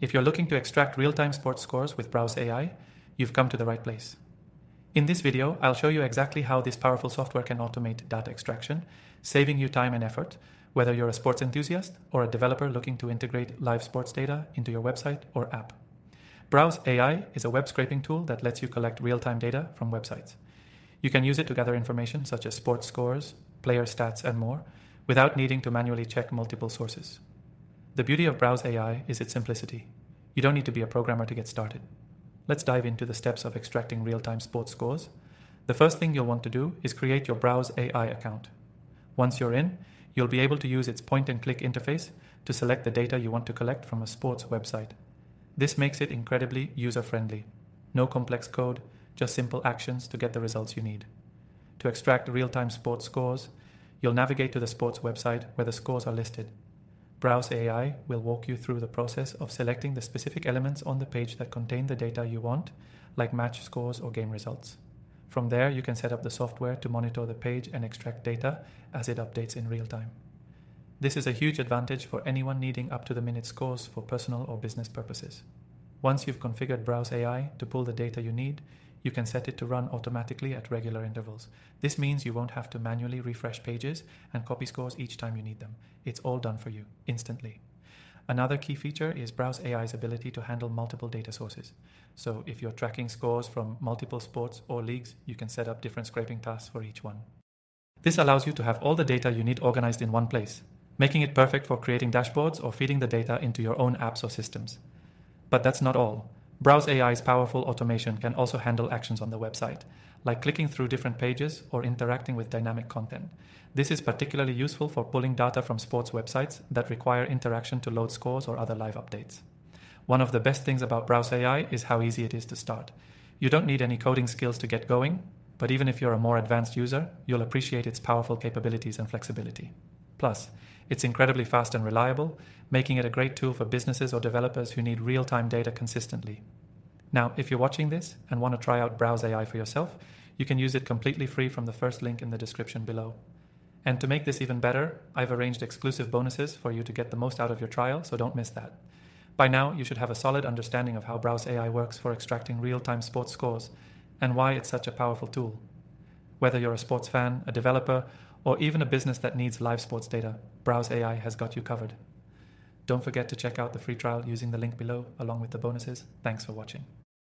If you're looking to extract real-time sports scores with Browse AI, you've come to the right place. In this video, I'll show you exactly how this powerful software can automate data extraction, saving you time and effort, whether you're a sports enthusiast or a developer looking to integrate live sports data into your website or app. Browse AI is a web scraping tool that lets you collect real-time data from websites. You can use it to gather information such as sports scores, player stats, and more, without needing to manually check multiple sources. The beauty of Browse AI is its simplicity. You don't need to be a programmer to get started. Let's dive into the steps of extracting real-time sports scores. The first thing you'll want to do is create your Browse AI account. Once you're in, you'll be able to use its point-and-click interface to select the data you want to collect from a sports website. This makes it incredibly user-friendly. No complex code, just simple actions to get the results you need. To extract real-time sports scores, you'll navigate to the sports website where the scores are listed. Browse AI will walk you through the process of selecting the specific elements on the page that contain the data you want, like match scores or game results. From there, you can set up the software to monitor the page and extract data as it updates in real time. This is a huge advantage for anyone needing up-to-the-minute scores for personal or business purposes. Once you've configured Browse AI to pull the data you need, you can set it to run automatically at regular intervals. This means you won't have to manually refresh pages and copy scores each time you need them. It's all done for you, instantly. Another key feature is Browse AI's ability to handle multiple data sources. So if you're tracking scores from multiple sports or leagues, you can set up different scraping tasks for each one. This allows you to have all the data you need organized in one place, making it perfect for creating dashboards or feeding the data into your own apps or systems. But that's not all. Browse AI's powerful automation can also handle actions on the website, like clicking through different pages or interacting with dynamic content. This is particularly useful for pulling data from sports websites that require interaction to load scores or other live updates. One of the best things about Browse AI is how easy it is to start. You don't need any coding skills to get going, but even if you're a more advanced user, you'll appreciate its powerful capabilities and flexibility. Plus, it's incredibly fast and reliable, making it a great tool for businesses or developers who need real-time data consistently. Now, if you're watching this and want to try out Browse AI for yourself, you can use it completely free from the first link in the description below. And to make this even better, I've arranged exclusive bonuses for you to get the most out of your trial, so don't miss that. By now, you should have a solid understanding of how Browse AI works for extracting real-time sports scores and why it's such a powerful tool. Whether you're a sports fan, a developer, or even a business that needs live sports data, Browse AI has got you covered. Don't forget to check out the free trial using the link below along with the bonuses. Thanks for watching.